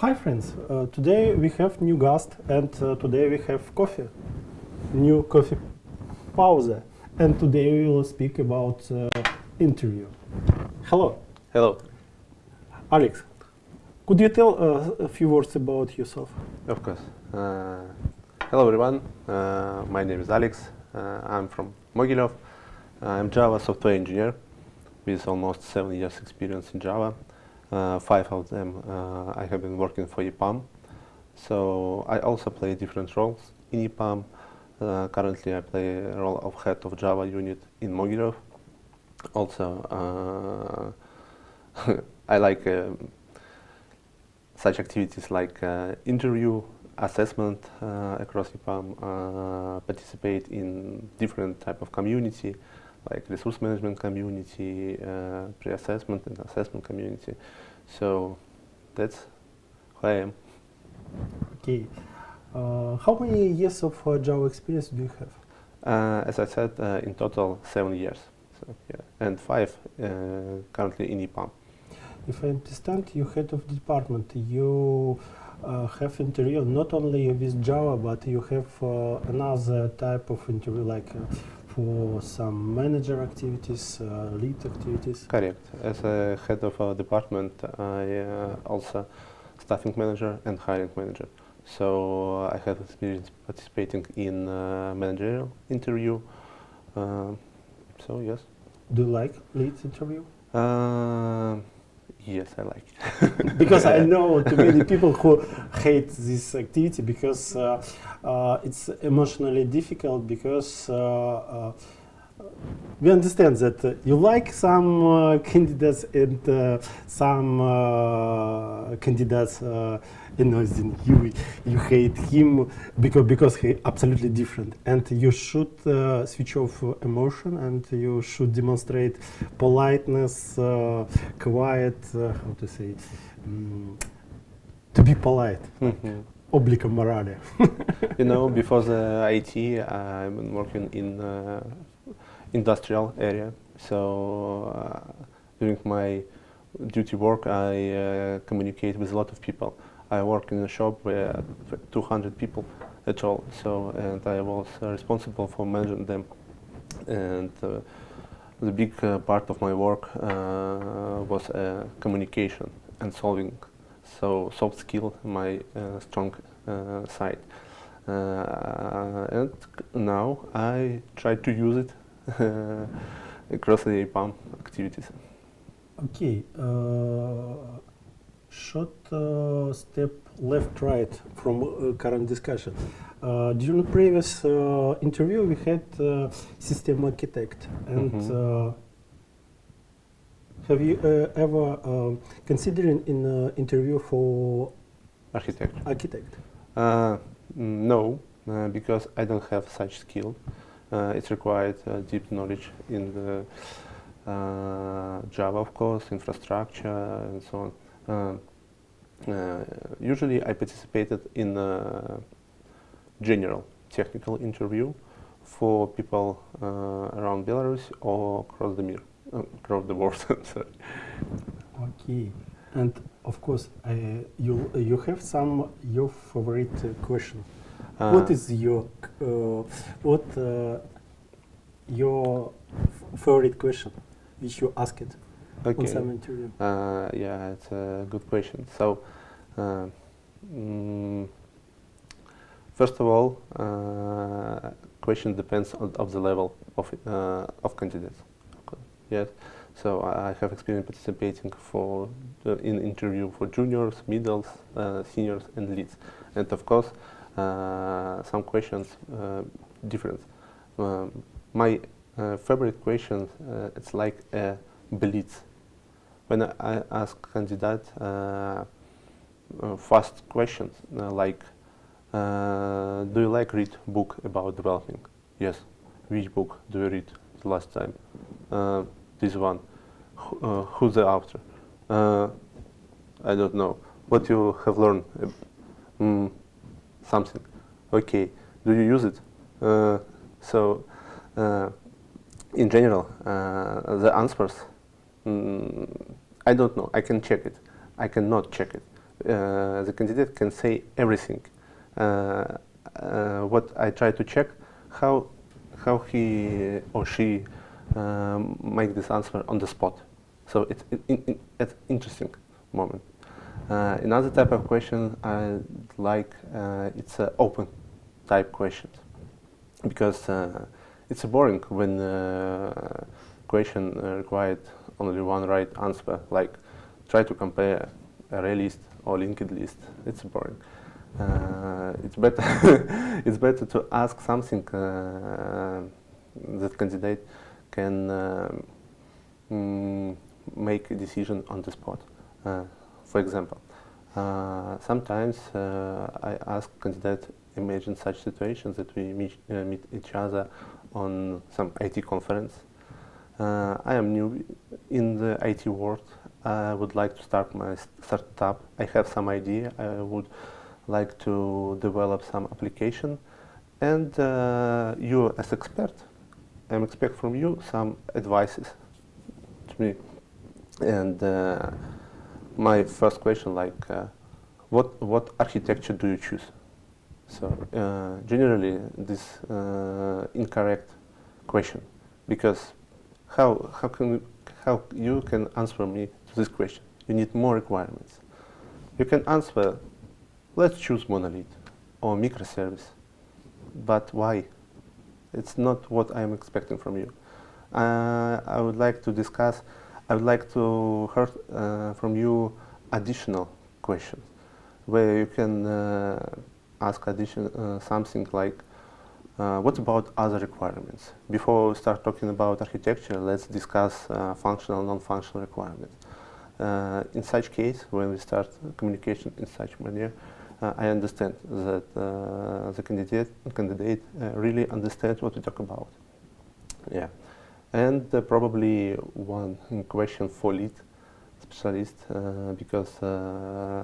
Hi friends, today we have new guest and today we have coffee, new coffee pause, and today we will speak about interview. Hello, Hello. Alex. Could you tell a few words about yourself? Of course. Hello everyone. My name is Alex. I'm from Mogilov. I'm Java software engineer with almost 7 years experience in Java. 5 of them I have been working for EPAM. So I also play different roles in EPAM. Currently I play a role of head of Java unit in Mogilov. Also I like such activities like interview, assessment across EPAM, participate in different type of community, like resource management community, pre-assessment and assessment community. So that's who I am. Okay. How many years of Java experience do you have? As I said, in total 7 years. So, yeah, and 5 currently in EPAM. If I understand, you head of department, you have interview not only with Java, but you have another type of interview, like for some manager activities, lead activities. Correct. As a head of a department, I also staffing manager and hiring manager. So I have experience participating in managerial interview. So yes. Do you like lead interview? Yes, I like it. Because I know too many people who hate this activity because it's emotionally difficult because we understand that you like some candidates and some candidates annoying you hate him because he absolutely different, and you should switch off emotion and you should demonstrate politeness, quiet, how to say, to be polite. Mhm. Obbligo morale. You know, before the IT, I've been working in industrial area. So during my duty work, I communicate with a lot of people. I work in a shop where 200 people at all. So and I was responsible for managing them. And the big part of my work was communication and solving. So soft skill, my strong side. And now I try to use it across the EPAM activities. Okay, short step left right from current discussion. During the previous interview we had system architect, and have you ever considered in interview for Architect. architect? No, because I don't have such skill. It's required deep knowledge in the Java, of course, infrastructure, and so on. Usually I participated in a general technical interview for people around Belarus or across the world. Sorry. Okay, and of course you have some your favorite question. What is your your favorite question which you asked on some interview? Yeah, it's a good question. So, first of all, question depends on the level of candidates. Okay. Yes. So I have experience participating in interview for juniors, middles, seniors, and leads, and of course, some questions different. My favorite question it's like a blitz. When I ask candidate fast questions like, do you like read book about developing? Yes. Which book do you read the last time? This one. Who's the author? I don't know. What you have learned? Something. Okay. Do you use it? So, in general, the answers, I don't know. I can check it. I cannot check it the candidate can say everything. What I try to check, how he or she make this answer on the spot. So it's an interesting moment. Another type of question I like, it's open type questions, because it's boring when question required only one right answer, like try to compare array list or linked list. It's boring. It's better it's better to ask something that candidate can make a decision on the spot. For example, sometimes I ask candidate, imagine such situations that we meet each other on some IT conference. I am new in the IT world. I would like to start my startup. I have some idea. I would like to develop some application, and you as expert, I expect from you some advices to me. And my first question, like, what architecture do you choose? So generally, this incorrect question, because how you can answer me to this question? You need more requirements. You can answer, let's choose monolith or microservice, but why? It's not what I'm expecting from you. I would like to discuss. I would like to hear from you additional questions, where you can ask something like, what about other requirements? Before we start talking about architecture, let's discuss functional, non-functional requirements. In such case, when we start communication in such manner, I understand that the candidate really understands what we talk about. Yeah, and probably one question for lead specialist, because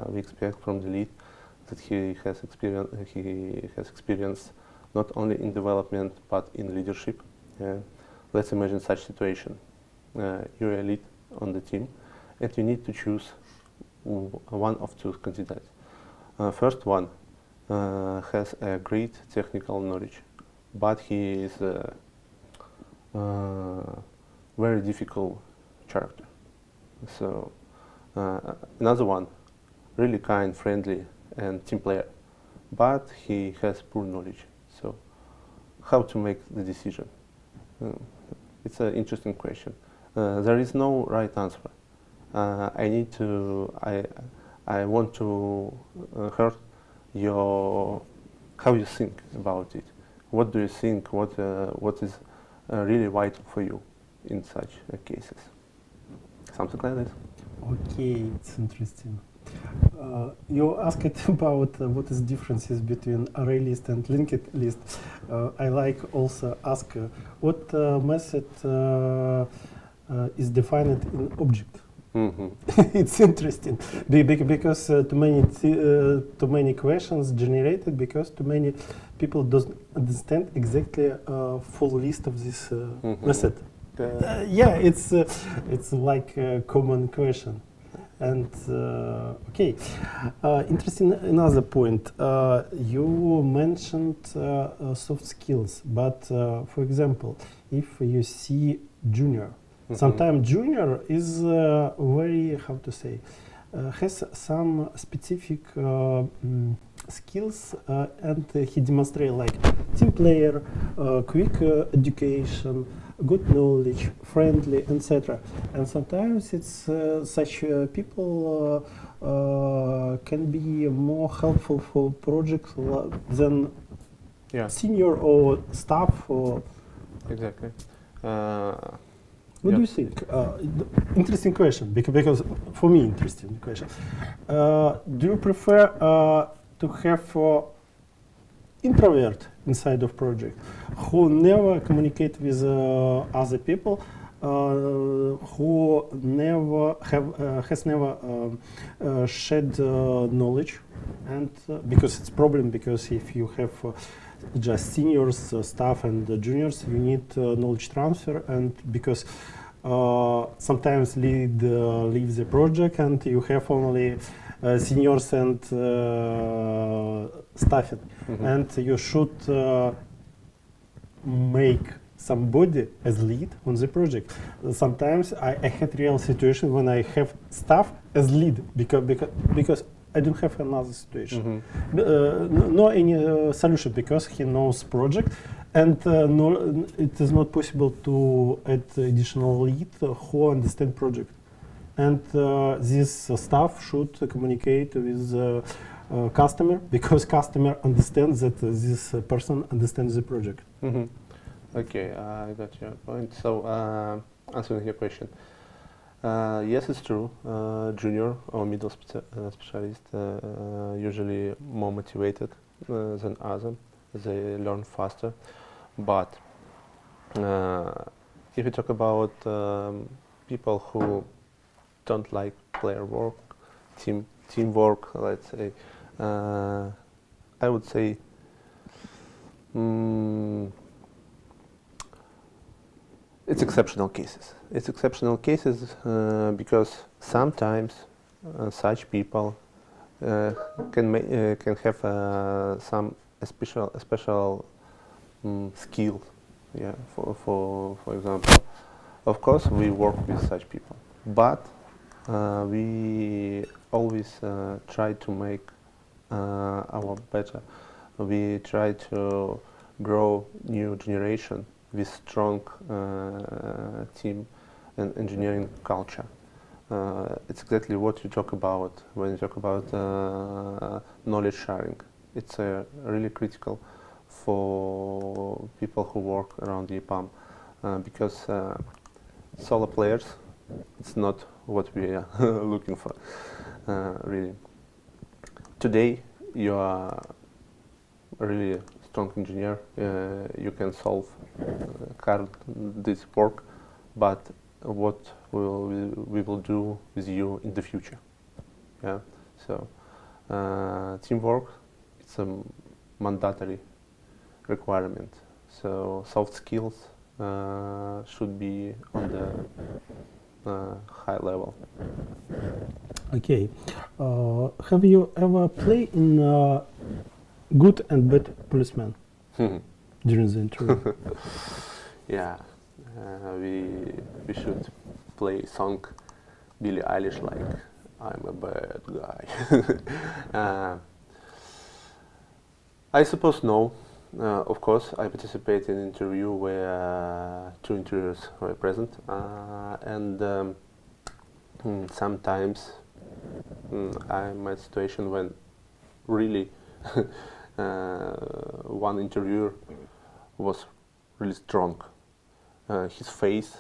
we expect from the lead that he has experience not only in development but in leadership. Let's imagine such situation. You're a lead on the team, and you need to choose one of two candidates. First one has a great technical knowledge, but he is a very difficult character. So another one, really kind, friendly, and team player, but he has poor knowledge. So how to make the decision? It's an interesting question. There is no right answer. I want to hear how you think about it. What do you think? What is really vital for you in such cases? Something like this. Okay, it's interesting. You asked about what is differences between array list and linked list. I like also ask what method is defined in object. Mm-hmm. It's interesting because too many questions generated because too many people don't understand exactly full list of this method. Yeah, it's like a common question. And okay, interesting. Another point, you mentioned soft skills, but for example, if you see junior. Sometimes junior is very, how to say, has some specific skills and he demonstrates like team player, quick education, good knowledge, friendly, etc. And sometimes it's such people can be more helpful for projects than senior or staff. Or exactly. What do you think? Interesting question, because for me, interesting question. Do you prefer to have introvert inside of project who never communicate with other people, who never has never shared knowledge, and because it's problem, because if you have just seniors, staff, and juniors, you need knowledge transfer, and because sometimes lead leaves the project, and you have only seniors and staff it, and you should make somebody as lead on the project. Sometimes I had real situation when I have staff as lead because I don't have another situation. No any solution because he knows project, and no, it is not possible to add additional lead who understand project. And this staff should communicate with customer because customer understands that this person understands the project. Okay, I got your point. So, answering your question, yes, it's true. Junior or middle specialist usually more motivated than other. They learn faster. But if you talk about people who don't like player work, teamwork, let's say, I would say. It's exceptional cases. It's exceptional cases because sometimes such people can have some special skill. Yeah, for example, of course we work with such people, but we always try to make our better. We try to grow new generation with strong team and engineering culture. It's exactly what you talk about when you talk about knowledge sharing. It's really critical for people who work around EPAM because solo players, it's not what we are looking for, really. Today, you are really strong engineer, you can solve hard this work, but what we will do with you in the future? Yeah, so teamwork, it's a mandatory requirement. So soft skills should be on the high level. Okay, have you ever played in good and bad policeman during the interview? Yeah, we should play song Billie Eilish like I'm a bad guy. I suppose no. Of course, I participated in an interview where two interviewers were present, and sometimes I'm in a situation when really one interviewer was really strong. His face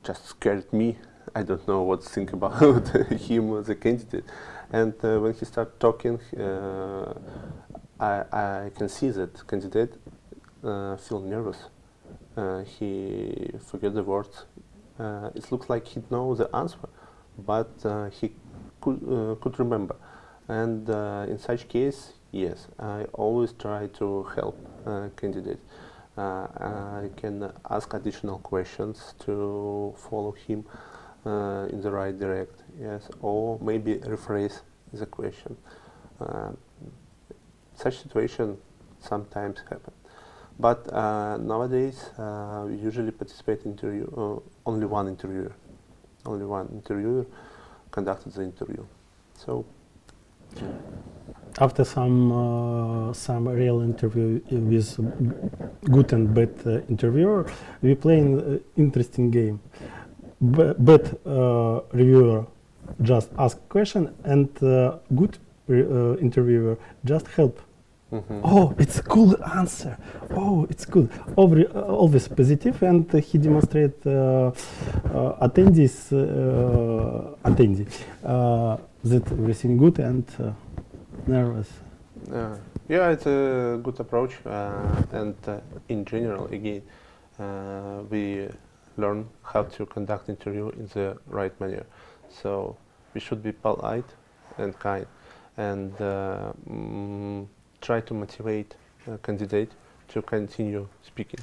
just scared me. I don't know what to think about him as a candidate. And when he started talking, I can see that candidate feel nervous. He forget the words. It looks like he knows the answer, but he could remember. And in such case, yes, I always try to help candidate. I can ask additional questions to follow him in the right direct, yes, or maybe rephrase the question. Such situation sometimes happen, but nowadays we usually participate in interview. Only one interviewer conducted the interview. So after some real interview with good and bad interviewer, we play an interesting game. Bad reviewer just ask question, and good interviewer just help. Oh, it's a cool answer. Oh, it's good. Always positive, and he demonstrate attendees that everything good and nervous. Yeah, it's a good approach, and in general, again, we learn how to conduct interview in the right manner. So we should be polite and kind, and try to motivate a candidate to continue speaking.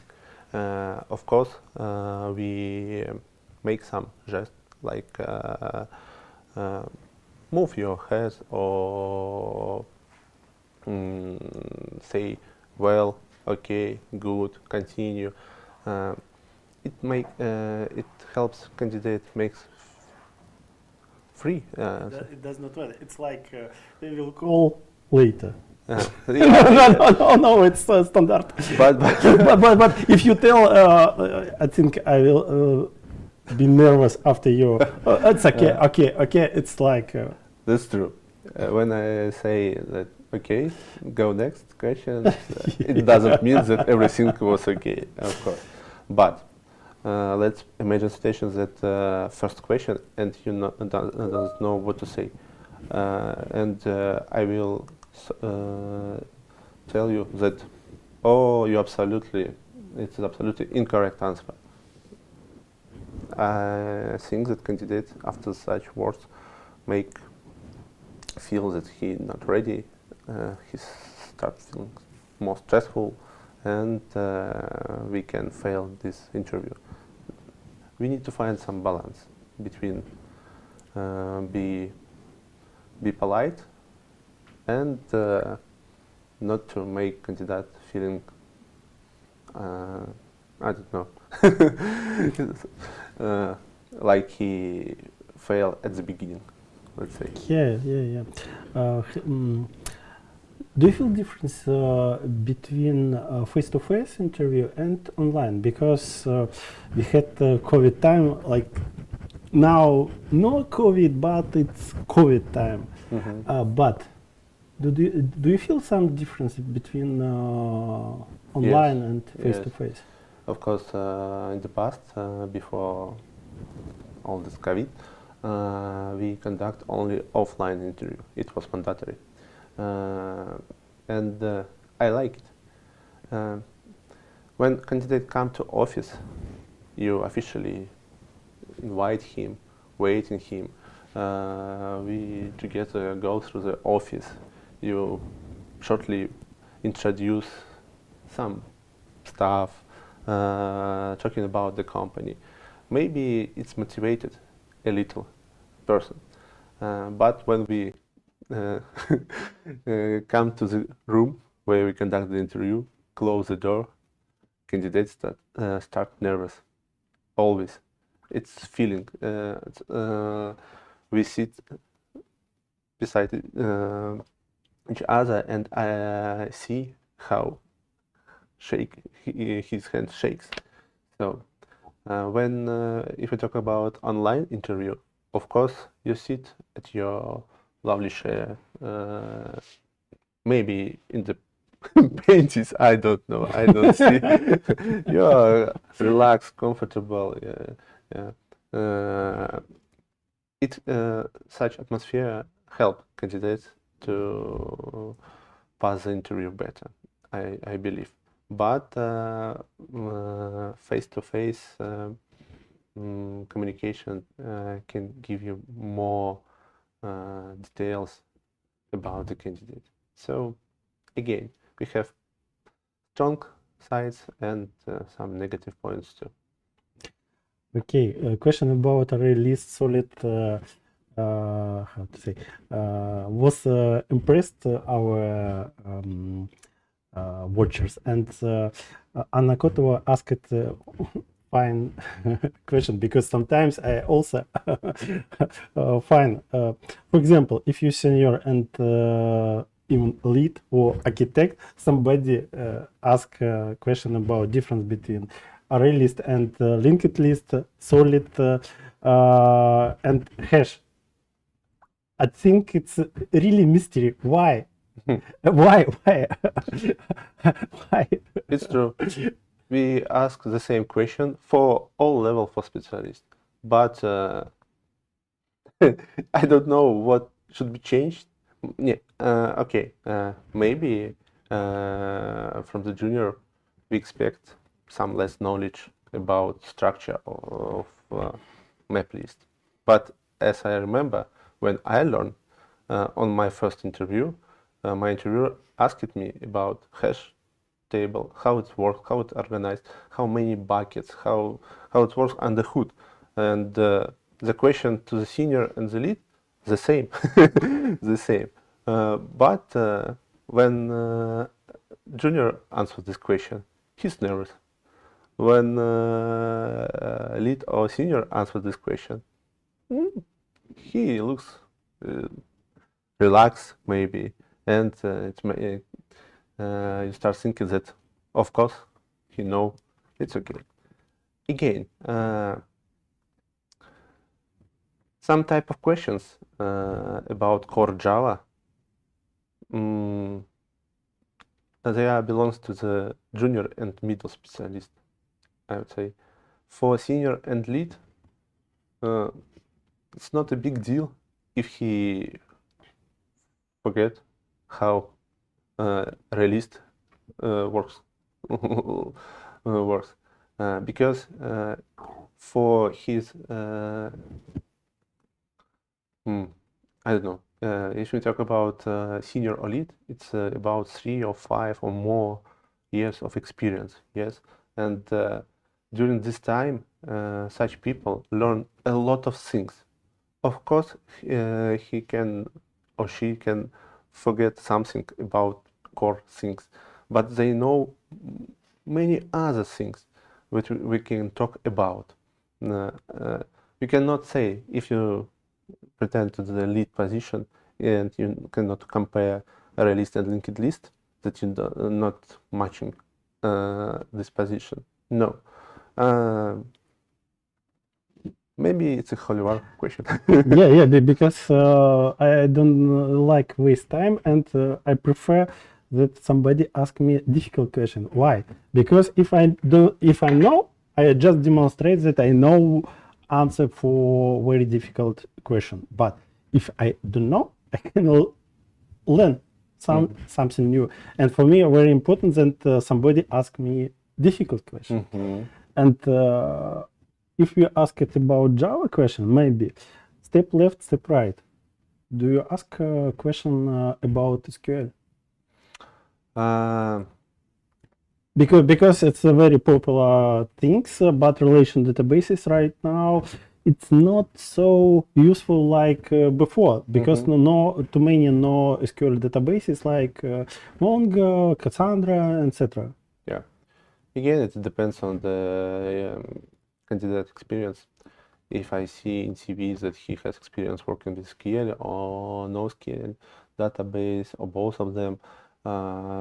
Of course, we make some gest like move your head or say well, okay, good, continue. Uh, it helps candidate makes free. It does not matter. It's like we will call later. No, it's standard. but But if you tell, I think I will be nervous after you. It's okay, okay. It's like. That's true. When I say that, okay, go next question, it doesn't mean that everything was okay, of course. But let's imagine situations that first question and you don't know what to say. And I will tell you that, oh, it's absolutely incorrect answer. I think that candidate after such words make feel that he not ready, he start feeling more stressful, and we can fail this interview. We need to find some balance between be polite and not to make candidate feeling I don't know like he failed at the beginning, let's say. Yeah. Do you feel difference between face-to-face interview and online? Because we had COVID time, like now no COVID, but it's COVID time. But do you feel some difference between online and face-to-face? Of course, in the past, before all this COVID, we conduct only offline interview. It was mandatory, and I like it. When candidate come to office, you officially invite him, waiting him. We together go through the office. You shortly introduce some stuff, talking about the company. Maybe it's motivated a little person, but when we come to the room where we conduct the interview, close the door, candidates start nervous, always. It's feeling. We sit beside each other, and I see how his hand shakes. So when if we talk about online interview, of course you sit at your lovely chair, maybe in the benches, I don't know, I don't see. You are relaxed, comfortable. Such atmosphere help candidates to pass the interview better, I believe. But face-to-face communication can give you more details about the candidate. So again, we have strong sides and some negative points too. Okay, question about a release solid. How to say? Was impressed our watchers, and Anna Kotova asked fine question, because sometimes I also find, for example, if you senior and even lead or architect, somebody ask a question about difference between array list and linked list, solid and hash. I think it's really mystery. Why? Why? Why? It's true. We ask the same question for all level for specialists, but I don't know what should be changed. Yeah, okay, maybe from the junior we expect some less knowledge about structure of map list. But as I remember, when I learned on my first interview, my interviewer asked me about hash table, how it works, how it's organized, how many buckets, how it works under hood. And the question to the senior and the lead, the same, the same. But when junior answers this question, he's nervous. When lead or senior answers this question, he looks relaxed maybe, and you start thinking that, of course, he know it's okay. Again, some type of questions about core Java, they belongs to the junior and middle specialist, I would say. For senior and lead, it's not a big deal if he forget how released works works because for his I don't know, if we talk about senior or lead, it's about 3 or 5 or more years of experience, yes, and during this time such people learn a lot of things. Of course, he can or she can forget something about core things, but they know many other things which we can talk about. You cannot say, if you pretend to the lead position and you cannot compare array list and linked list, that you are not matching this position. No. Maybe it's a Holy question. Yeah, because I don't like waste time, and I prefer that somebody ask me difficult question. Why? Because if I know, I just demonstrate that I know answer for very difficult question. But if I don't know, I can learn something new. And for me, very important that somebody ask me difficult question. And if you ask it about Java question, maybe step left, step right. Do you ask a question about SQL? Because it's a very popular things, but relation databases right now, it's not so useful like before, because too many SQL databases like Mongo, Cassandra, etc. Yeah. Again, it depends on the candidate experience. If I see in CV that he has experience working with SQL or NoSQL database or both of them,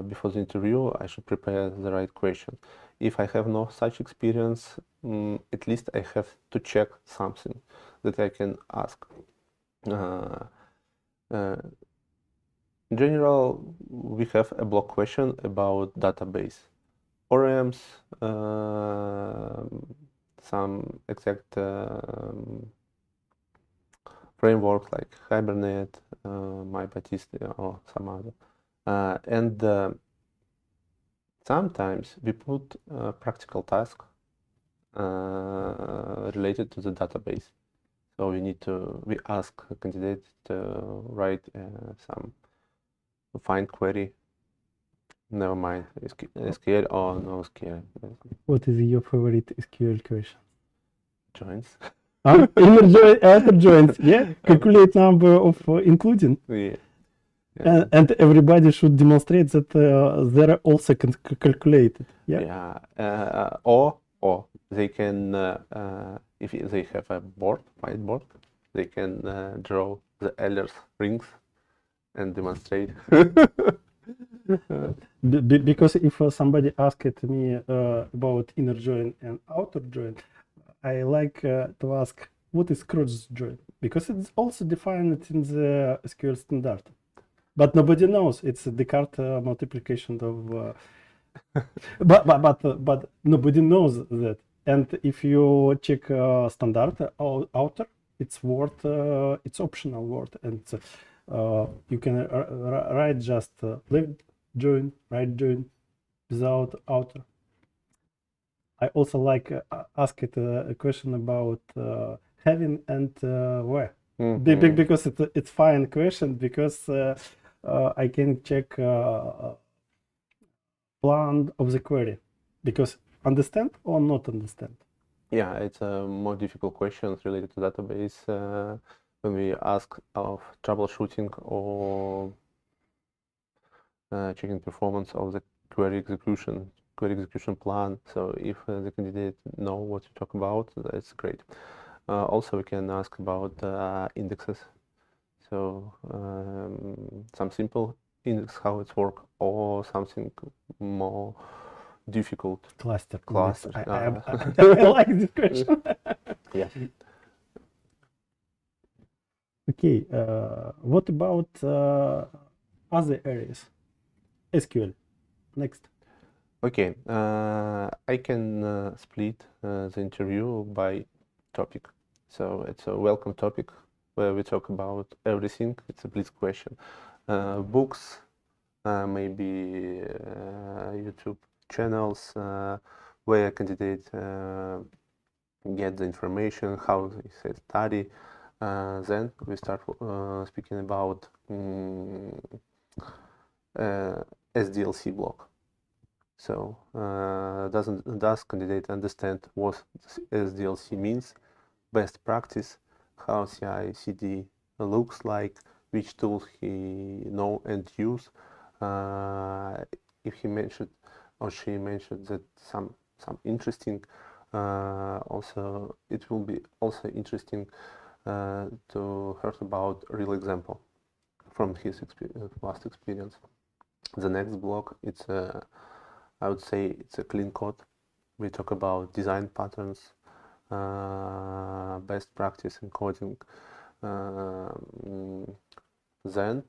before the interview, I should prepare the right question. If I have no such experience, at least I have to check something that I can ask. In general, we have a block question about database. ORMs, some exact frameworks like Hibernate, MyBaptiste, or some other. And sometimes we put practical task related to the database. So we ask a candidate to write some find query. Never mind, SQL or NoSQL. What is your favorite SQL question? Joins. Inner join, outer joins, yeah? Calculate number of including. Yeah. And everybody should demonstrate that they're also calculated. Yeah. Or they can, if they have a whiteboard, they can draw the Euler's rings and demonstrate. Because if somebody asked me about inner join and outer join, I like to ask what is cross join, because it's also defined in the SQL standard. But nobody knows. It's the Descartes multiplication of. But nobody knows that. And if you check standard outer, it's word. It's optional word, and you can write just left join, right join, without outer. I also like ask it a question about having and where. Because it's fine question, because I can check plan of the query, because understand or not understand. Yeah, it's a more difficult questions related to database when we ask of troubleshooting or checking performance of the query execution plan. So if the candidate know what to talk about, that's great. Also, we can ask about indexes. So some simple index, how it's work, or something more difficult. Cluster. Clusters. I like this question. Yeah. Okay. What about other areas? SQL. Next. Okay. I can split the interview by topic. So it's a welcome topic where we talk about everything. It's a blitz question. Books, maybe YouTube channels where a candidate get the information, how they study. Then we start speaking about SDLC block. So does candidate understand what SDLC means, best practice, how CI/CD looks like, which tools he know and use. If he mentioned or she mentioned that some interesting, also it will be also interesting to hear about real example from his past experience. The next block, it's I would say it's a clean code. We talk about design patterns, best practice in coding, then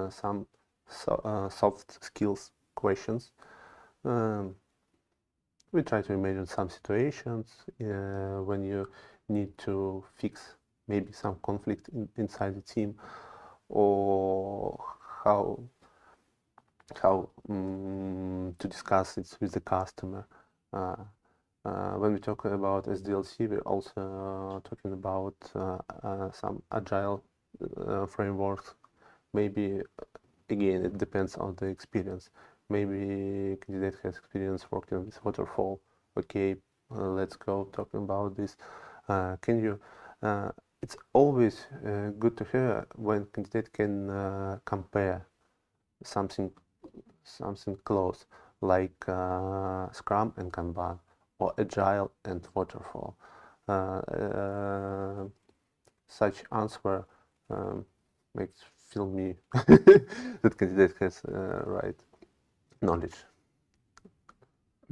some soft skills questions. We try to imagine some situations when you need to fix maybe some conflict inside the team, or how to discuss it with the customer. When we talk about SDLC, we're also talking about some agile frameworks. Maybe again, it depends on the experience. Maybe candidate has experience working with waterfall. Okay, let's go talking about this. Can you? It's always good to hear when candidate can compare something close, like Scrum and Kanban, or Agile and Waterfall. Such answer makes feel me that candidate has right knowledge.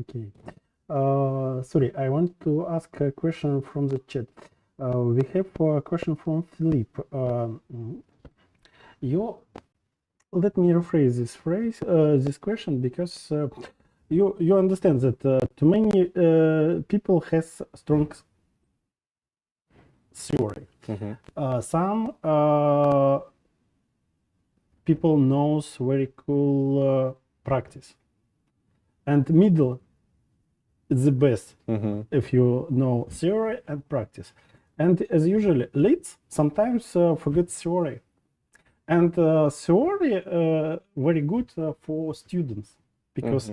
Okay. Sorry, I want to ask a question from the chat. We have a question from Philippe. Let me rephrase this question, because you understand that too many people has strong theory. Some people knows very cool practice, and middle is the best if you know theory and practice. And as usually, leads sometimes forget theory. And theory very good for students, because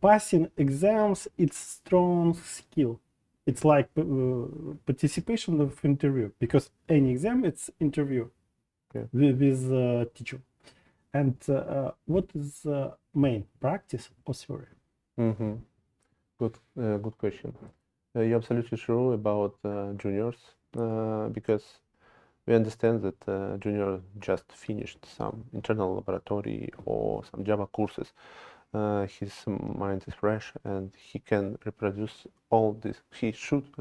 passing exams, it's strong skill. It's like participation of interview, because any exam, it's interview with teacher. And what is main, practice or theory? Good question. You're absolutely true about juniors, because we understand that junior just finished some internal laboratory or some Java courses. His mind is fresh and he can reproduce all this. He should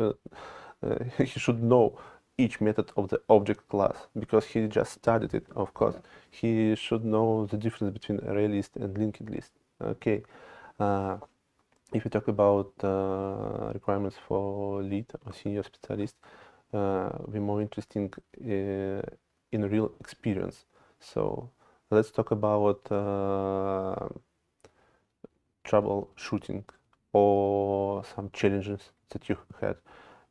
know each method of the object class because he just studied it. Of course, he should know the difference between array list and linked list. Okay. If we talk about requirements for lead or senior specialist, we're more interesting in real experience. So let's talk about troubleshooting or some challenges that you had.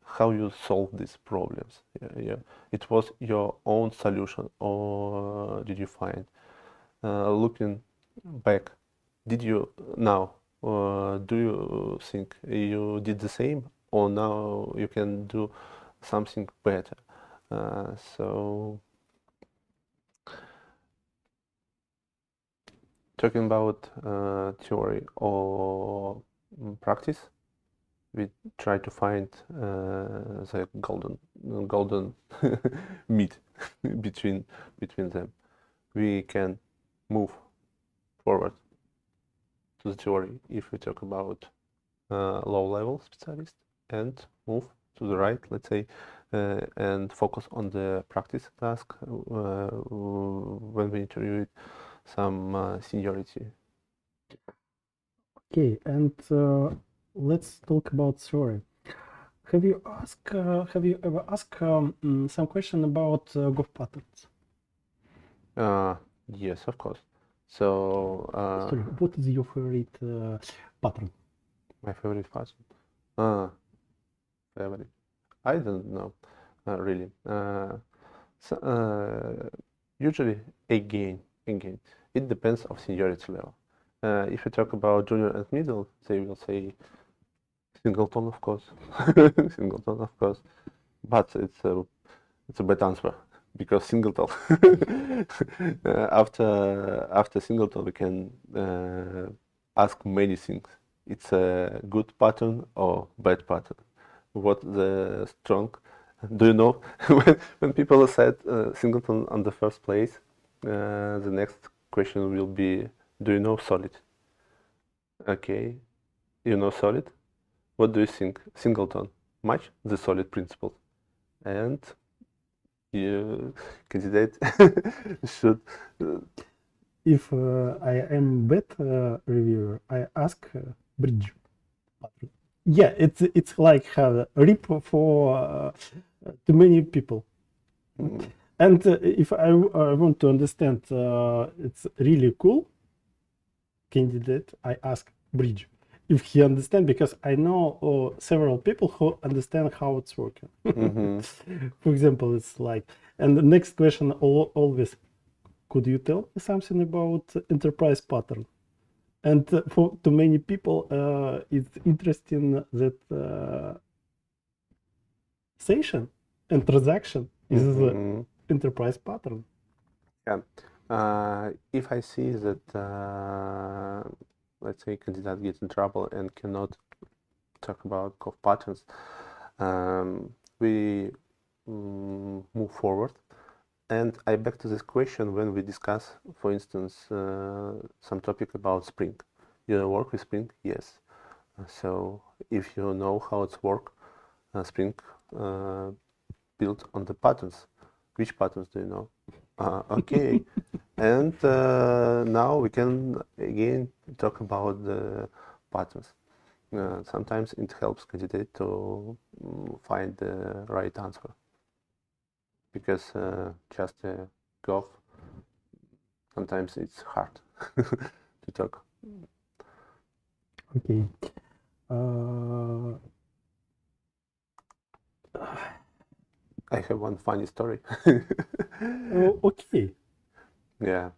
How you solve these problems? It was your own solution, or did you find? Looking back, did you now do you think you did the same, or now you can do something better? So talking about theory or practice, we try to find the golden meat between them. We can move forward to the theory if we talk about low-level specialist, and move to the right, let's say, and focus on the practice task when we interview some seniority. Okay, and let's talk about theory. Have you ever asked some question about Golf patterns? Yes, of course. So Sorry, what is your favorite pattern? my favorite pattern. Favorite. I don't know, really. Usually again, it depends of seniority level. If you talk about junior and middle, they will say singleton, of course, singleton, of course. But it's a bad answer because singleton. After singleton, we can ask many things. It's a good pattern or bad pattern. What the strong? Do you know when people said singleton on the first place, the next question will be, do you know solid? Okay, you know solid. What do you think? Singleton match the solid principle, and you candidate should. If I am bad reviewer, I ask bridge pattern. Yeah, it's like a rip for too many people. And if I want to understand, it's really cool candidate, I ask bridge if he understand, because I know several people who understand how it's working. For example, it's like, and the next question always, could you tell me something about enterprise pattern? And for too many people, it's interesting that session and transaction is the enterprise pattern. Yeah. If I see that, let's say, candidate gets in trouble and cannot talk about Golf patterns, we move forward. And I back to this question when we discuss, for instance, some topic about Spring. You work with Spring? Yes. So if you know how it's work, Spring built on the patterns. Which patterns do you know? Okay. And now we can again talk about the patterns. Sometimes it helps candidate to find the right answer, because just Golf, sometimes it's hard to talk. Okay. I have one funny story. Okay. Yeah,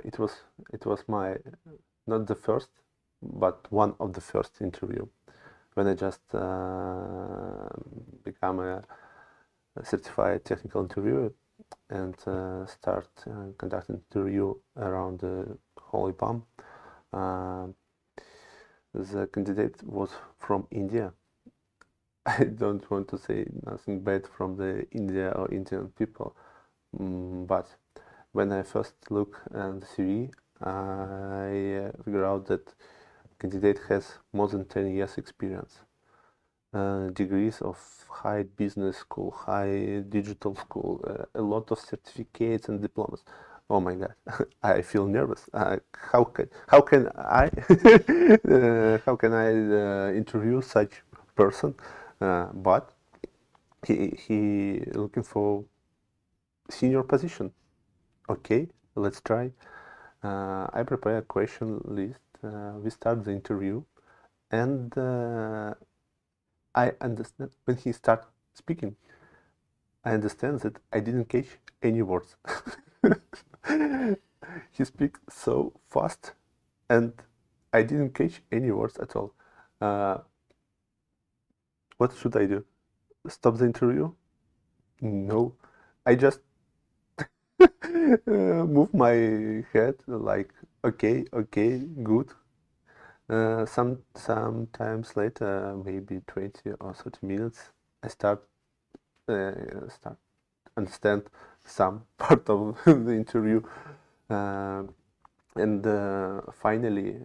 it was my not the first, but one of the first interview when I just become a certified technical interviewer and start conducting interview around the Holy Palm. The candidate was from India. I don't want to say nothing bad from the India or Indian people, but when I first look at the CV, I figure out that candidate has more than 10 years experience, degrees of high business school, high digital school, a lot of certificates and diplomas. Oh my God, I feel nervous. How can I how can I interview such person? But he looking for senior position. Okay, let's try. I prepare a question list. We start the interview, and I understand when he start speaking. I understand that I didn't catch any words. He speaks so fast, and I didn't catch any words at all. What should I do? Stop the interview? No, I just move my head like, okay, okay, good. Sometimes later, maybe 20 or 30 minutes, I start understand some part of the interview, and finally,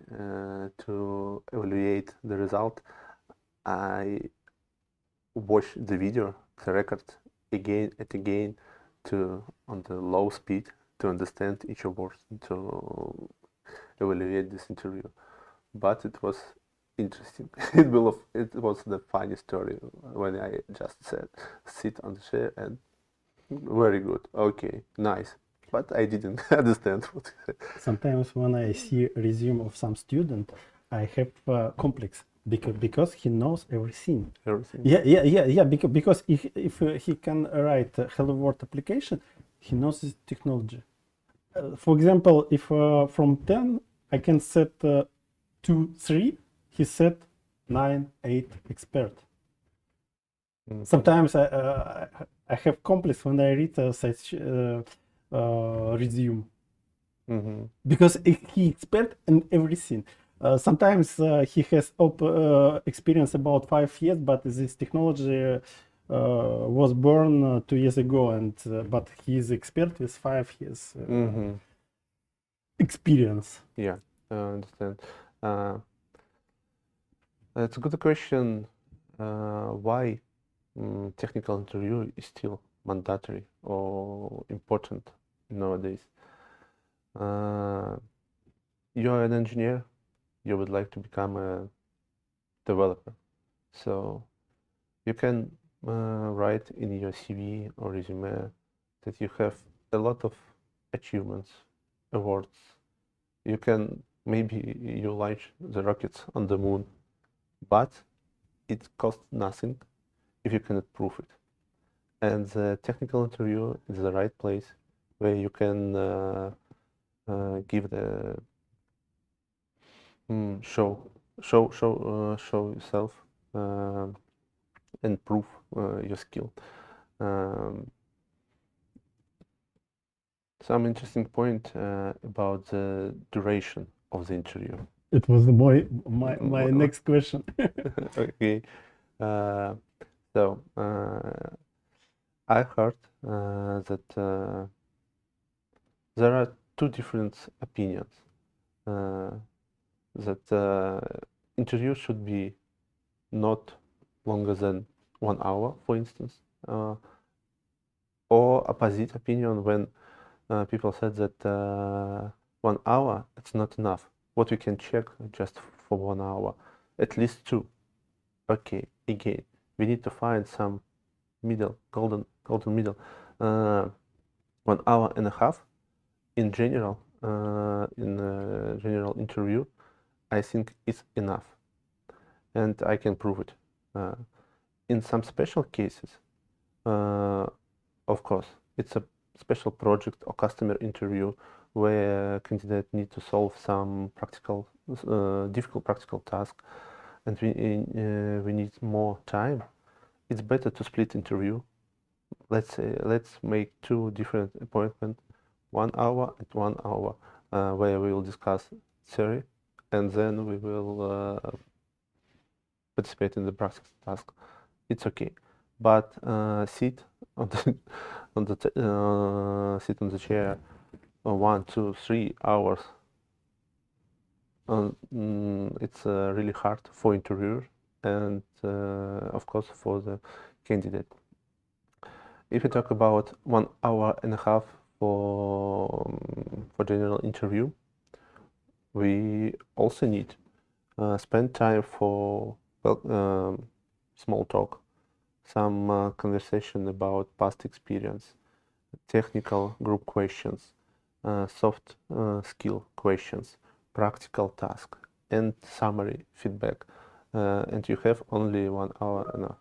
to evaluate the result, I watch the video, the record again and again, to on the low speed to understand each of words, to evaluate this interview. But it was interesting. It was the funny story when I just said sit on the chair and very good. Okay, nice. But I didn't understand what he said. Sometimes when I see resume of some student, I have complex because he knows everything. Everything. Yeah. Because if he can write a Hello World application, he knows this technology. For example, if from 10 I can set 2, 3, he set 9, 8 expert. Mhm. Sometimes I have complex when I read such resume. Mhm. Because he expert in everything. Sometimes he has experience about 5 years, but this technology was born 2 years ago, and but he is expert with 5 years Mhm. experience. Yeah, I understand. Uh, it's a good question. Why technical interview is still mandatory or important nowadays? You're an engineer, you would like to become a developer. So you can write in your CV or resume that you have a lot of achievements, awards. You can maybe you launch the rockets on the moon, but it costs nothing if you cannot prove it. And the technical interview is the right place where you can give the show yourself and prove your skill. Um, some interesting point about the duration of the interview. It was my next question. Okay, so I heard that there are two different opinions. That interview should be not longer than 1 hour, for instance, or opposite opinion when people said that 1 hour it's not enough. What we can check just for 1 hour, at least 2. Okay, again, we need to find some middle, golden middle. 1 hour and a half in general, in a general interview, I think is enough, and I can prove it. In some special cases, of course, it's a special project or customer interview where candidate need to solve some practical, difficult practical task, and we need more time. It's better to split interview. Let's make 2 different appointments, 1 hour and 1 hour, where we will discuss theory, and then we will participate in the practical task. It's okay, but sit on the sit on the chair 1, 2, 3 hours. It's really hard for interviewer and of course for the candidate. If you talk about 1 hour and a half for general interview, we also need spend time for small talk, some conversation about past experience, technical group questions, soft skill questions, practical task, and summary feedback. And you have only 1 hour enough.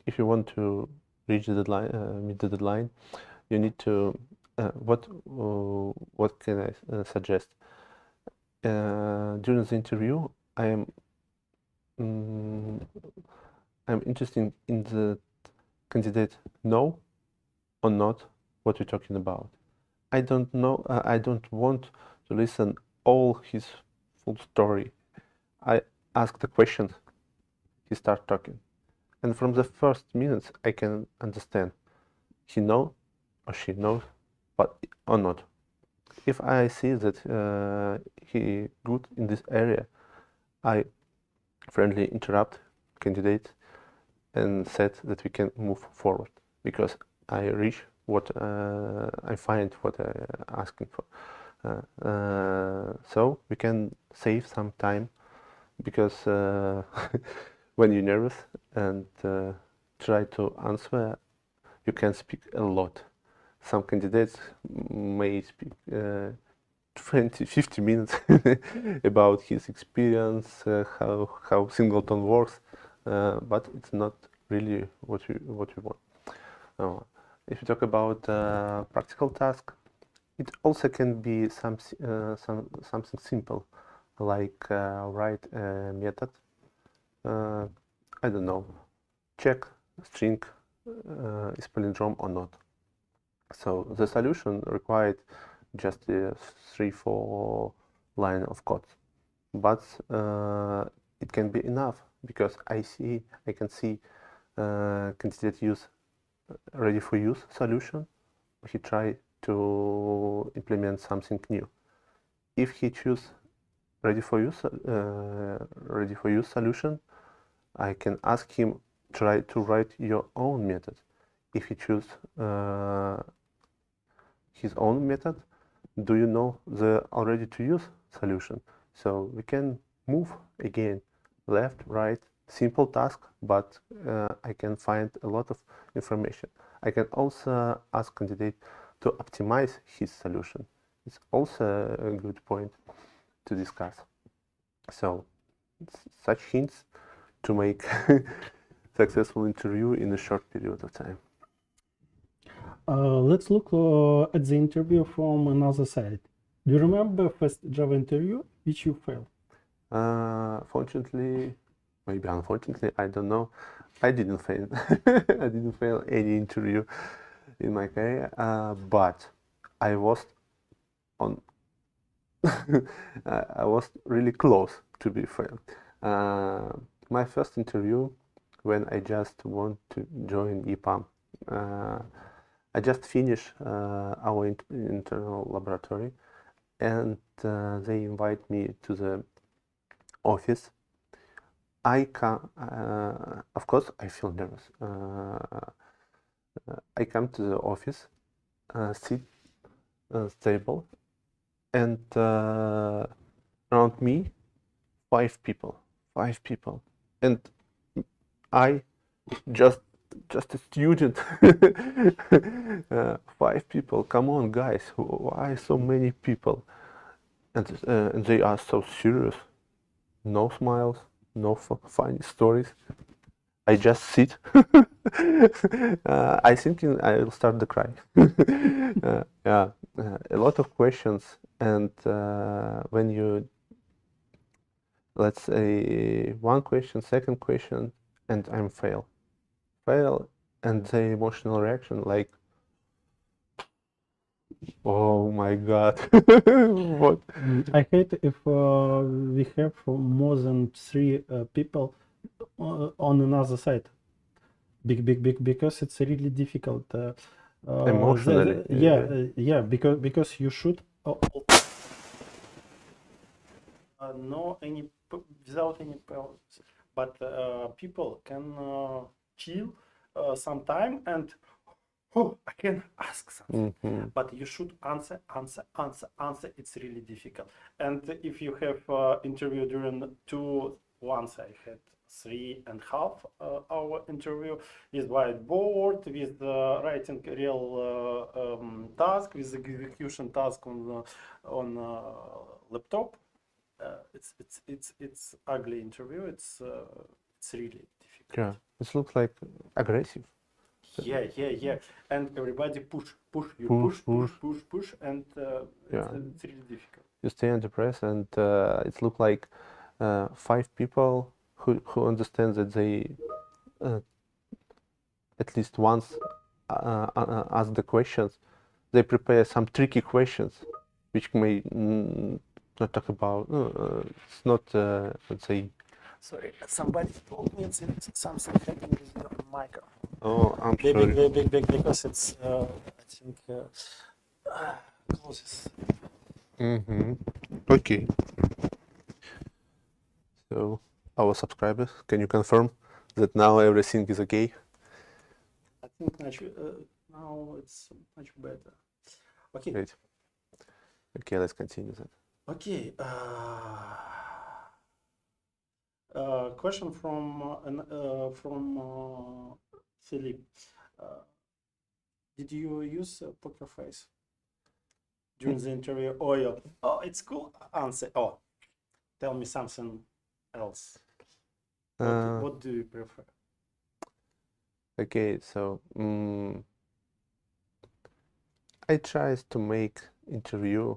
If you want to reach the deadline, meet the deadline, you need to what can I suggest? during the interview, mm, I'm interested in the candidate know or not what we're talking about. I don't know. I don't want to listen all his full story. I ask the question. He start talking, and from the first minutes, I can understand he know or she knows, but or not. If I see that he good in this area, I friendly interrupt candidate and said that we can move forward because I reach what I find what I asking for. So we can save some time because when you're nervous and try to answer, you can speak a lot. Some candidates may speak 20, 50 minutes about his experience, how singleton works, but it's not really what we want. If you talk about practical task, it also can be something simple, like write a method. I don't know, check string is palindrome or not. So the solution required just a 3-4 line of code, but it can be enough because I can see candidate use ready for use solution. He try to implement something new. If he choose ready for use solution, I can ask him try to write your own method. If he choose his own method, do you know the already to use solution? So we can move again, left, right, simple task, but I can find a lot of information. I can also ask candidate to optimize his solution. It's also a good point to discuss. So such hints to make successful interview in a short period of time. Let's look at the interview from another side. Do you remember first Java interview which you failed? Fortunately, maybe unfortunately, I don't know. I didn't fail. I didn't fail any interview in my career, but I was on. I was really close to be failed. My first interview, when I just want to join EPAM, I just finished our internal laboratory, and they invite me to the office. I come, of course, I feel nervous. I come to the office, sit table, and around me, five people, and I just a student. 5 people. Come on, guys, why so many people? And they are so serious. No smiles, no funny stories. I just sit. I think I'll start to cry. Yeah, a lot of questions, and when you, let's say, one question, second question, and I'm fail, and the emotional reaction like, oh my God, what? I hate if we have more than 3 people on another side. Because it's really difficult. Emotionally, yeah, because you should know without any problems, but people can chill some time and I can ask something, but you should answer. It's really difficult. And if you have interview during once I had 3.5 hour interview with whiteboard, with writing real task, with execution task on laptop. It's ugly interview. It's really difficult. Yeah, it looks like aggressive. Yeah. And everybody push, you push, and Yeah. it's really difficult. You stay on the press, and it look like 5 people who understand that they uh, at least once ask the questions. They prepare some tricky questions, which may not talk about. It's not, let's say. Sorry, somebody told me that something happened with your mic. Oh, I'm sorry. Because it's, I think, closes. Okay. So, our subscribers, can you confirm that now everything is okay? I think now it's much better. Okay. Great. Okay, let's continue that. Okay. Question from Philip. Did you use poker face during the interview? Oh, it's cool. Answer. Oh, tell me something else. What do you prefer? Okay, so I try to make interview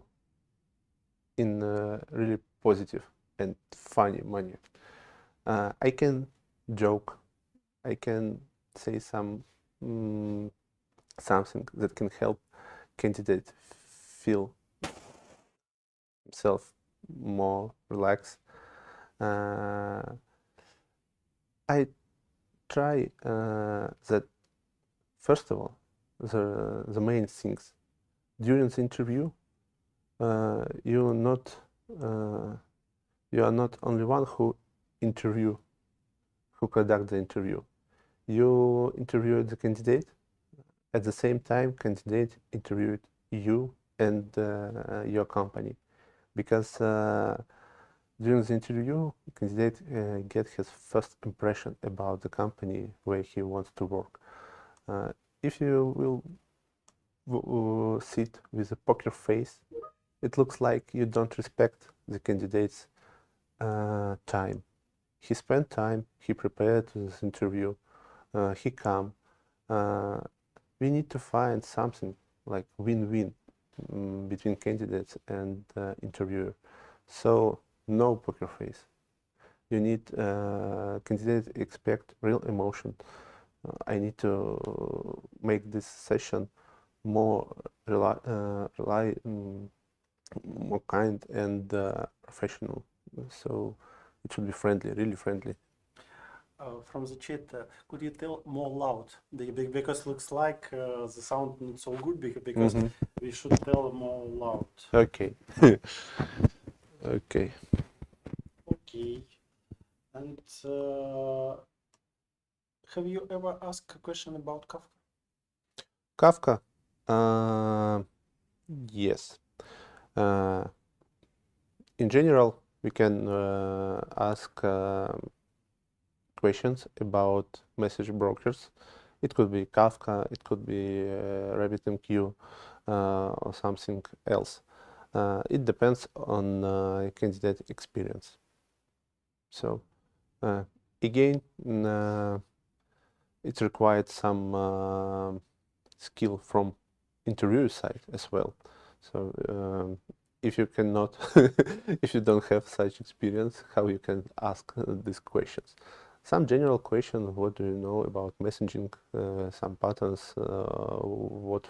in a really positive and funny manner. I can joke, I can say something that can help candidate feel himself more relaxed. I try that first of all, the main things during the interview, you are not only one who conduct the interview. You interviewed the candidate. At the same time, candidate interviewed you and your company, because during the interview, candidate get his first impression about the company where he wants to work. If you will sit with a poker face, it looks like you don't respect the candidate's time. He spent time, he prepared to this interview, he come. We need to find something like win-win between candidates and interviewer. So no poker face. You need candidates expect real emotion. I need to make this session more more kind and professional. So it should be friendly, really friendly. From the chat, could you tell more loud? Because looks like the sound not so good because we should tell more loud. Okay. Okay. Okay. And have you ever asked a question about Kafka? Kafka? Yes. In general, we can ask questions about message brokers. It could be Kafka, it could be RabbitMQ or something else. It depends on candidate experience. So again, it required some skill from interviewer side as well. So if you cannot, if you don't have such experience, how you can ask these questions? Some general question: what do you know about messaging? Some patterns, what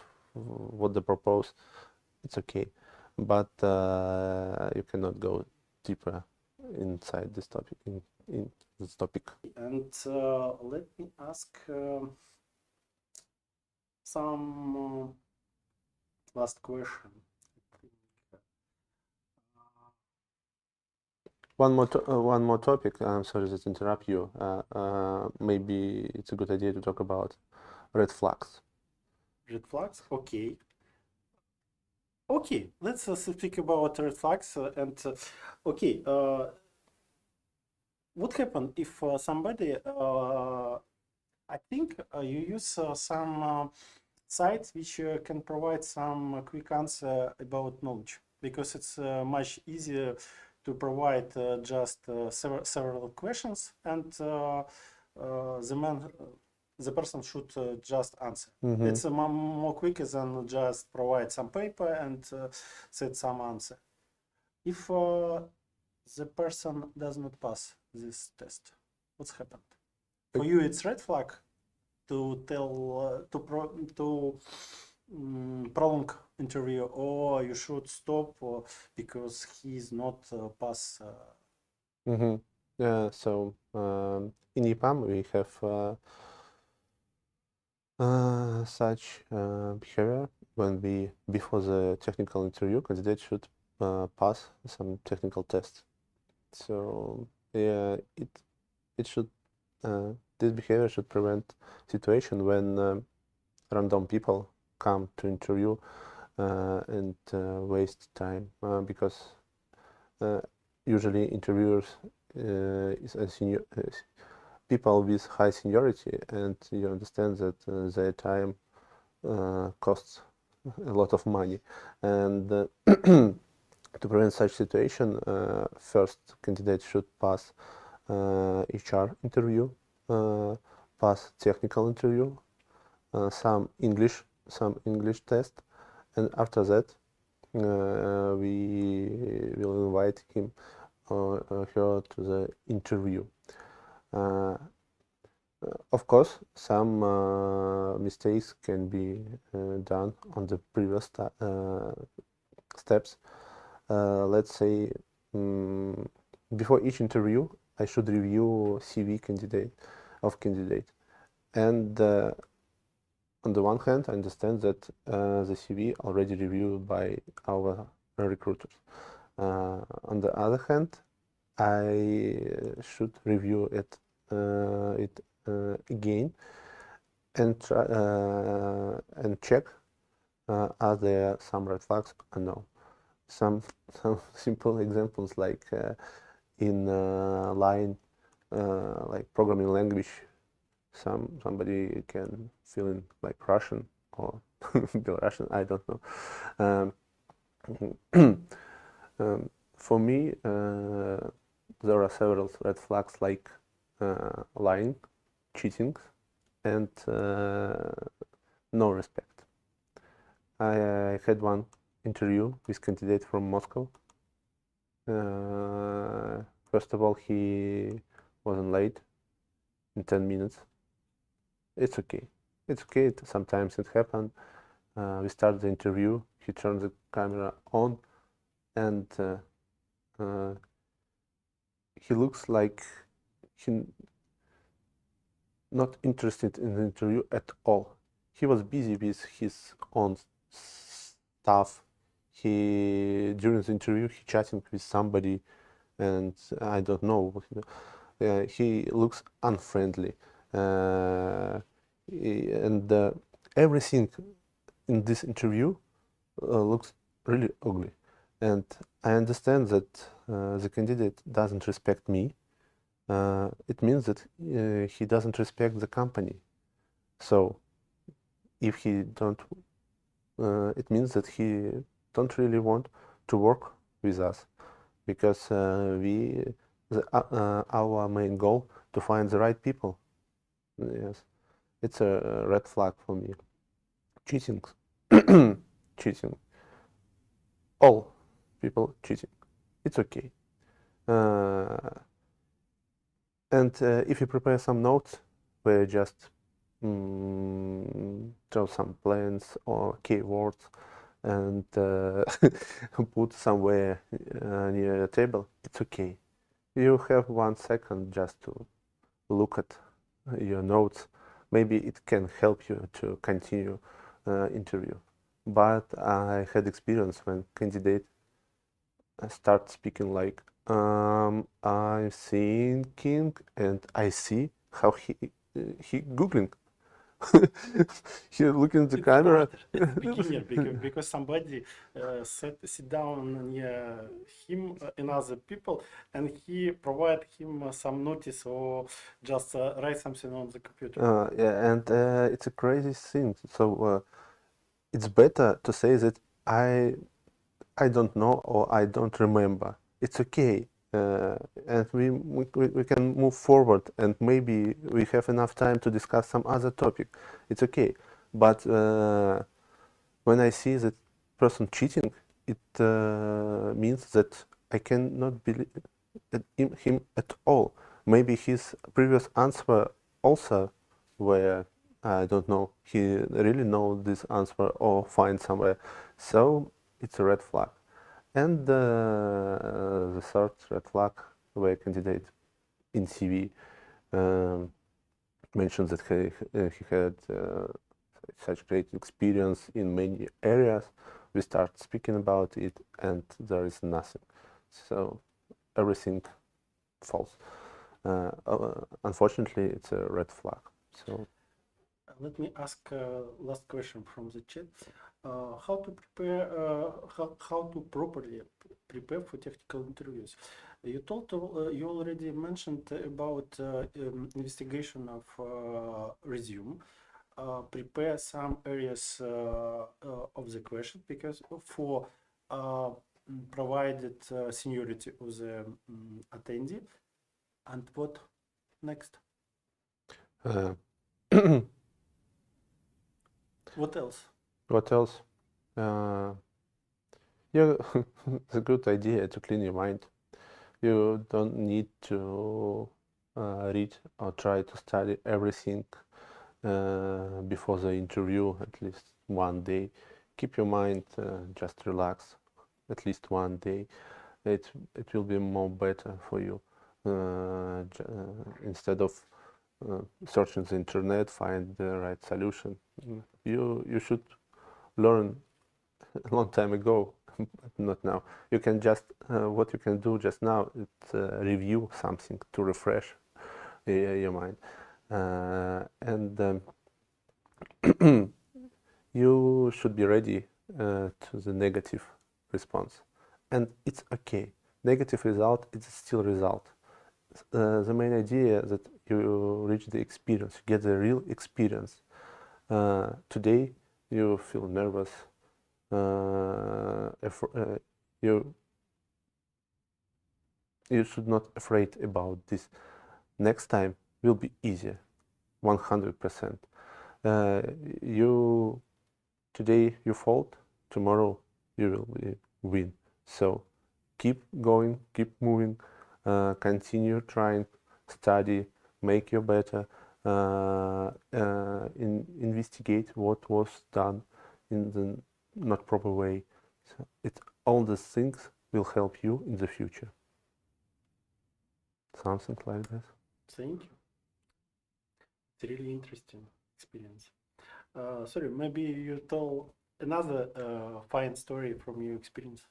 they propose. It's okay, but you cannot go deeper inside this topic. In this topic. And let me ask some last question. One more topic. I'm sorry to interrupt you. Maybe it's a good idea to talk about red flags. Red flags? Okay. Okay, let's speak about red flags. Okay, what happens if somebody, I think you use some sites which can provide some quick answer about knowledge, because it's much easier to provide just several questions, and the man the person should just answer. Mhm. It's more quicker than just provide some paper and set some answer. If the person does not pass this test, what's happened? For you, it's red flag to tell to prolong interview, or you should stop because he's not pass. Mhm. Yeah. So in EPAM we have such behavior when before the technical interview, candidate should pass some technical tests. So yeah, it should this behavior should prevent situation when random people come to interview and waste time because usually interviewers is a senior people with high seniority, and you understand that their time costs a lot of money, and to prevent such situation, first candidate should pass HR interview, pass technical interview, some English test, and after that we will invite him or her to the interview. Of course, some mistakes can be done on the previous steps. Let's say before each interview, I should review CV candidate, and on the one hand, I understand that the CV already reviewed by our recruiters. On the other hand, I should review it again and try, and check are there some red flags or no. Some simple examples like in line like programming language, somebody can feeling like Russian or Belarusian, I don't know. For me, there are several red flags like lying, cheating, and no respect. I had one interview with candidate from Moscow. First of all, he wasn't late in 10 minutes. It's okay. It's okay. Sometimes it happens. We start the interview. He turned the camera on, and he looks like he not interested in the interview at all. He was busy with his own stuff. During the interview he chatting with somebody, and I don't know. He looks unfriendly, and everything in this interview looks really ugly. And I understand that the candidate doesn't respect me. It means that he doesn't respect the company. So if he don't, it means that he don't really want to work with us, because our main goal to find the right people. Yes, it's a red flag for me. Cheating, cheating. All people cheating. It's okay. And if you prepare some notes where you just draw some plans or keywords and put somewhere near your table, it's okay. You have 1 second just to look at your notes. Maybe it can help you to continue interview. But I had experience when candidate start speaking like, I'm thinking, and I see how he googling. He looking at the camera. It's beginner because somebody sit down near him and other people, and he provide him some notice or just write something on the computer. Yeah, and it's a crazy thing. So it's better to say that I don't know or I don't remember. It's okay. and we can move forward, and maybe we have enough time to discuss some other topic. It's okay. But when I see that person cheating, it means that I cannot believe in him at all. Maybe his previous answer also were, I don't know, he really know this answer or find somewhere. So it's a red flag. And the third red flag where candidate in CV mentioned that he had such great experience in many areas. We start speaking about it, and there is nothing. So everything false. Unfortunately, it's a red flag. So Let me ask last question from the chat. How to prepare? How to properly prepare for technical interviews? You told you already mentioned about investigation of resume. Prepare some areas of the question because for provided seniority of the attendee. And what next? uh, What else? what else? Yeah, it's a good idea to clean your mind. You don't need to read or try to study everything before the interview, at least one day. Keep your mind just relax, at least one day. It will be more better for you instead of searching the internet, find the right solution. You should learn a long time ago, but not now. You can just what you can do just now is review something to refresh your mind, and you should be ready to the negative response, and it's okay. Negative result is still result. The main idea that you reach the experience, get the real experience. Today you feel nervous. If, you should not afraid about this. Next time will be easier, 100%. You today you fault, tomorrow you will win. So keep going, keep moving, continue trying, study, make you better, investigate what was done in the not proper way. So all these things will help you in the future. Something like that. Thank you. It's really interesting experience. Sorry, maybe you tell another fine story from your experience.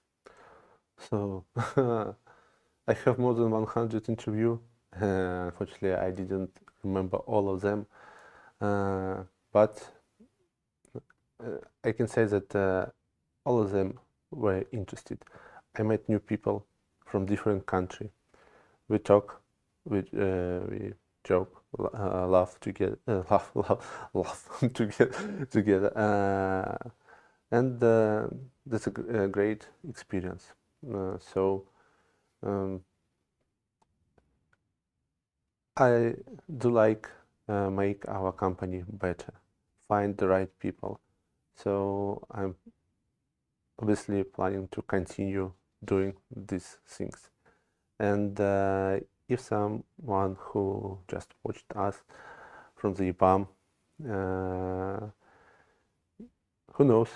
So I have more than 100 interviews. Unfortunately, I didn't remember all of them, but I can say that all of them were interested. I met new people from different countries. We talk, we joke, laugh together, laugh together, and that's a great experience. So I do like make our company better, find the right people. So I'm obviously planning to continue doing these things. And if someone who just watched us from the EPAM, who knows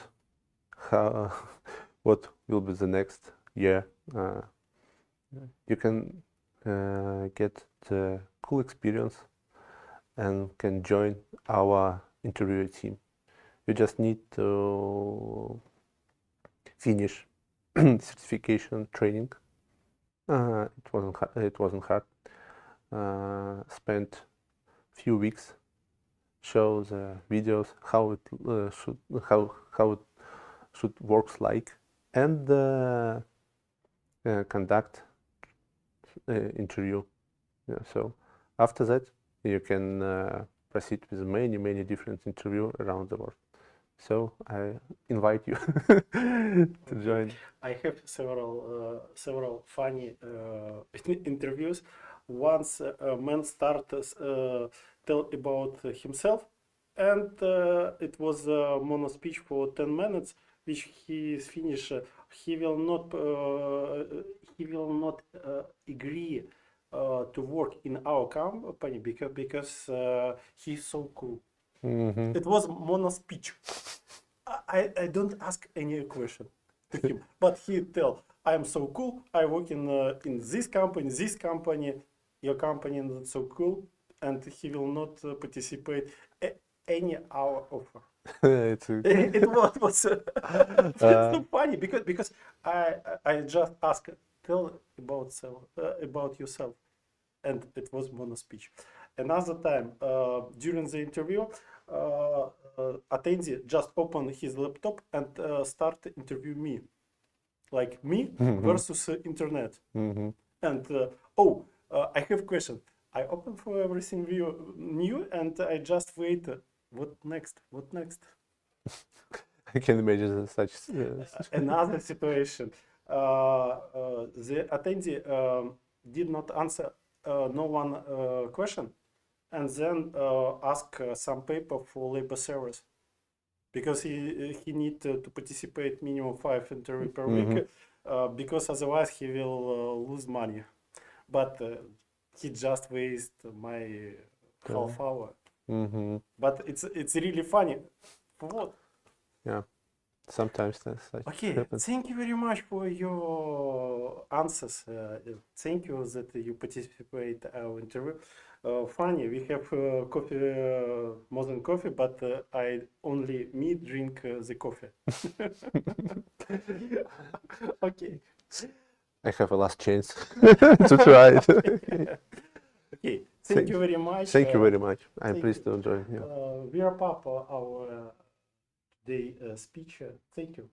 how what will be the next year, you can get the cool experience and can join our interview team. You just need to finish certification training. It wasn't hard. Spent few weeks, show the videos how it should works like, and conduct interview. Yeah, so after that you can proceed with many different interview around the world. So I invite you to join. I have several funny interviews. Once a man starts tell about himself, and it was a mono speech for 10 minutes, which he is finished. He will not agree to work in our company because he's so cool. Hmm. It was mono speech. I don't ask any question to him, but he tell, I'm so cool. I work in this company, your company is not so cool, and he will not participate any our offer. It's It was so uh, funny because I just ask, tell about yourself, and it was mono speech. Another time during the interview, attendee just opened his laptop and start interview me, like me versus internet. mhm. And I have question. I open for everything new, and I just wait. What next? What next? I can imagine such. Another situation. The attendee did not answer no one question, and then ask some paper for labor service because he need to participate minimum 5 interview per week because otherwise he will lose money. But he just waste my half hour. Hmm. But it's really funny. For what? Yeah, sometimes that's such Okay, happens. thank you very much for your answers. Thank you that you participate our interview. Funny, we have coffee, more than coffee, but I only me drink the coffee. Okay. I have a last chance to try it. Okay, thank you very much. Thank you very much. I'm thank pleased you. to join you. We wrap up our day speech. Thank you.